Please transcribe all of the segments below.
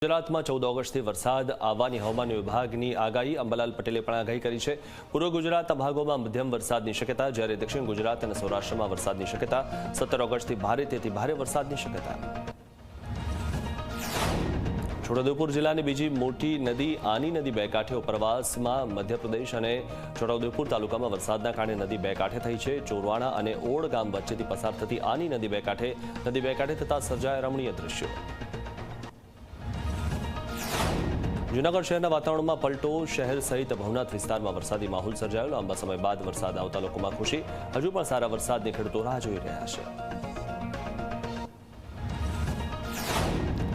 गुजरात में 14 ऑगस्टથી વરસાદ આવવાની હવામાન વિભાગની આગાહી અંબાલાલ પટેલે પણ આગાહી કરી છે। પૂર્વ ગુજરાતના ભાગોમાં મધ્યમ વરસાદની શક્યતા, જ્યારે દક્ષિણ ગુજરાત અને સૌરાષ્ટ્રમાં વરસાદની શક્યતા। 17 ઓગસ્ટથી ભારેથી ભારે વરસાદની શક્યતા। છોટાઉદેપુર જિલ્લાની બીજી મોટી નદી આની નદી બે કાંઠે ઉપરવાસમાં મધ્યપ્રદેશ અને છોટાઉદેપુર તાલુકામાં વરસાદના કારણે નદી બે કાંઠે થઈ છે। ચોરવાણા અને ઓડ ગામ વચ્ચેથી પસાર થતી આની નદી બે કાંઠે થતા સર્જાયા રમણીય દ્રશ્યો। જૂનાગઢ શહેરના વાતાવરણમાં પલટો, શહેર સહિત ભવનાથ વિસ્તારમાં વરસાદી માહોલ સર્જાયો। લાંબા સમય બાદ વરસાદ આવતા લોકોમાં ખુશી। હજુ પણ સારા વરસાદની ખેડૂતો રાહ જોઈ રહ્યા છે।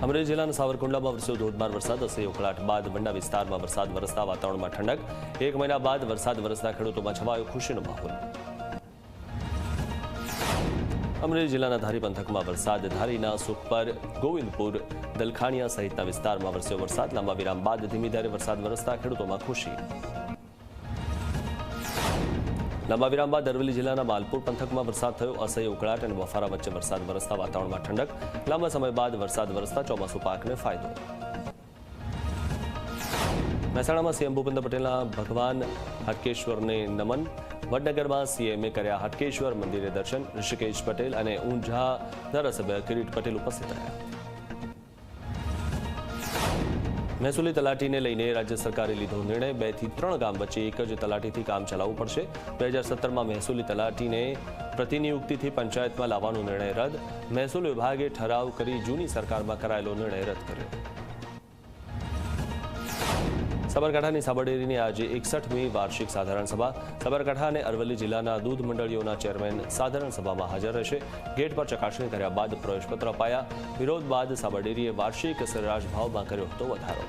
અમરેલી જિલ્લાના સાવરકુંડલામાં વરસ્યો ધોધમાર વરસાદ। અસહ્ય ઉકળાટ બાદ વંડા વિસ્તારમાં વરસાદ વરસતા વાતાવરણમાં ઠંડક। 1 મહિના બાદ વરસાદ વરસતા ખેડૂતોમાં છવાયો ખુશીનો માહોલ। અમરેલી જિલ્લાના ધારી પંથકમાં વરસાદ। ધારીના સુખપર, ગોવિંદપુર, દલખાણિયા સહિતના વિસ્તારમાં વરસ્યો વરસાદ। લાંબા વિરામ બાદ ધીમી ધારે વરસાદ વરસતા ખેડૂતોમાં ખુશી। લાંબા વિરામ બાદ અરવલ્લી જિલ્લાના માલપુર પંથકમાં વરસાદ થયો। અસહ્ય ઉકળાટ અને બફારા વચ્ચે વરસાદ વરસતા વાતાવરણમાં ઠંડક। લાંબા સમય બાદ વરસાદ વરસતા ચોમાસુ પાકને ફાયદો। મહેસાણામાં સીએમ ભૂપેન્દ્ર પટેલના ભગવાન હાટકેશ્વરને નમન। વડનગરમાં સીએમએ કર્યા હાટકેશ્વર મંદિરે દર્શન। ઋષિકેશ પટેલ અને ઊંઝા ધારાસભ્ય કિરીટ પટેલ ઉપસ્થિત રહ્યા। મહેસૂલી તલાટીને લઈને રાજ્ય સરકારે લીધો નિર્ણય। 2 થી 3 ગામ વચ્ચે એક જ તલાટીથી કામ ચલાવવું પડશે। 2017માં મહેસૂલી તલાટીને પ્રતિનિયુક્તિથી પંચાયતમાં લાવવાનો નિર્ણય રદ। મહેસૂલ વિભાગે ઠરાવ કરી જૂની સરકારમાં કરાયેલો નિર્ણય રદ કર્યો। સાબરકાંઠાની સાબરડેરીની આજે 61મી વાર્ષિક સાધારણ સભા। સાબરકાંઠા અને અરવલ્લી જિલ્લાના દૂધ મંડળીઓના ચેરમેન સાધારણ સભામાં હાજર રહેશે। ગેટ પર ચકાસણી કર્યા બાદ પ્રવેશપત્ર અપાયા। વિરોધ બાદ સાબરડેરીએ વાર્ષિક સરેરાશ ભાવમાં કર્યો હતો વધારો।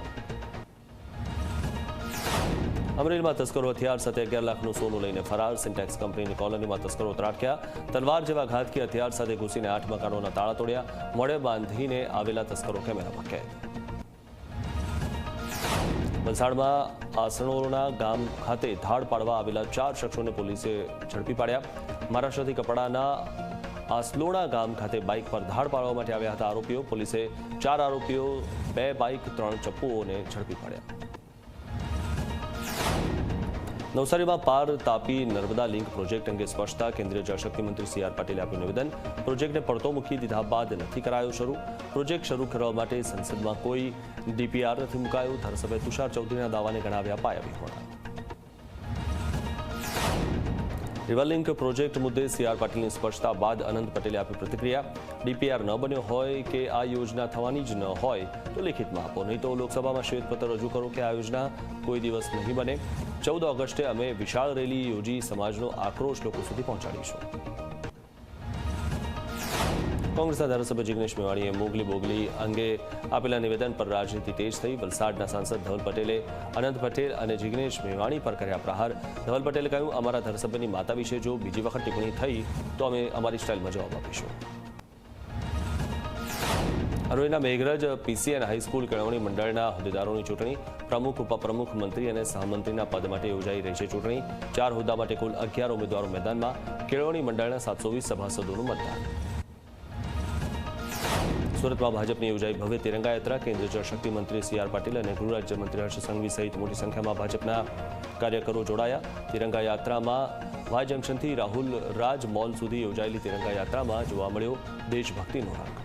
અમરેલીમાં તસ્કરો હથિયાર સાથે 11 લાખનું સોનું લઈને ફરાર। સિન્ટેક્સ કંપનીની કોલોનીમાં તસ્કરો ત્રાટક્યા। તલવાર જેવા ઘાતકી હથિયાર સાથે ઘૂસીને 8 મકાનોના તાળા તોડ્યા। મોડે બાંધીને આવેલા તસ્કરો કેમેરામાં કેદ। વલસાડમાં આસણોરના ગામ ખાતે ધાડ પાડવા આવેલા 4 શખ્સોને પોલીસે ઝડપી પાડ્યા। મહારાષ્ટ્રથી કપડાના આસલોણા ગામ ખાતે બાઇક પર ધાડ પાડવા માટે આવ્યા હતા આરોપીઓ। પોલીસે 4 આરોપીઓ, 2 બાઇક, 3 ચપ્પુઓને ઝડપી પાડ્યા। નવસારીમાં પાર તાપી નર્મદા લિંક પ્રોજેક્ટ અંગે સ્પષ્ટતા। કેન્દ્રીય જળશક્તિ મંત્રી CR પાટીલે આપ્યું નિવેદન। પ્રોજેક્ટને પડતો મૂકી દીધા બાદ નથી કરાયો શરૂ। પ્રોજેક્ટ શરૂ કરવા માટે સંસદમાં કોઈ DPR નથી મુકાયો। ધારાસભ્ય તુષાર ચૌધરીના દાવાને ગણાવ્યા પાયાવિહોણા। રિવર લિંક પ્રોજેક્ટ મુદ્દે CR પાટીલની સ્પષ્ટતા બાદ અનંત પટેલે આપી પ્રતિક્રિયા। DPR ન બન્યો હોય કે આ યોજના થવાની જ ન હોય તો લેખિતમાં આપો, નહીં તો લોકસભામાં શ્વેતપત્ર રજૂ કરો કે આ યોજના કોઈ દિવસ નહીં બને। 14 ઓગસ્ટે અમે વિશાળ રેલી યોજી સમાજનો આક્રોશ લોકો સુધી પહોંચાડીશું। કોંગ્રેસના ધારાસભ્ય જિગ્નેશ મેવાણીએ મોગલી બોગલી અંગે આપેલા નિવેદન પર રાજનીતિ તેજ થઈ। વલસાડના સાંસદ ધવલ પટેલે અનંત પટેલ અને જિગ્નેશ મેવાણી પર કર્યા પ્રહાર। ધવલ પટેલે કહ્યું, અમારા ધારાસભ્યની માતા વિશે જો બીજી વખત ટિપ્પણી થઈ તો અમે અમારી સ્ટાઇલમાં જવાબ આપીશું। અરવલ્લીના મેઘરજ PCN હાઈસ્કૂલ કેળવણી મંડળના હોદ્દેદારોની ચૂંટણી। પ્રમુખ, ઉપપ્રમુખ, મંત્રી અને સહમંત્રીના પદ માટે યોજાઈ રહી છે ચૂંટણી। 4 હોદ્દા માટે કુલ 11 ઉમેદવારો મેદાનમાં। કેળવણી મંડળના 720 સભાસદોનું મતદાન। સુરતમાં ભાજપની યોજાઈ ભવ્ય તિરંગા યાત્રા। કેન્દ્રીય જળશક્તિ મંત્રી CR પાટીલ અને ગૃહ રાજ્યમંત્રી હર્ષ સંઘવી સહિત મોટી સંખ્યામાં ભાજપના કાર્યકરો જોડાયા। તિરંગા યાત્રામાં વાય જંકશનથી રાહુલ રાજ મોલ સુધી યોજાયેલી તિરંગા યાત્રામાં જોવા મળ્યો દેશભક્તિનો રંગ।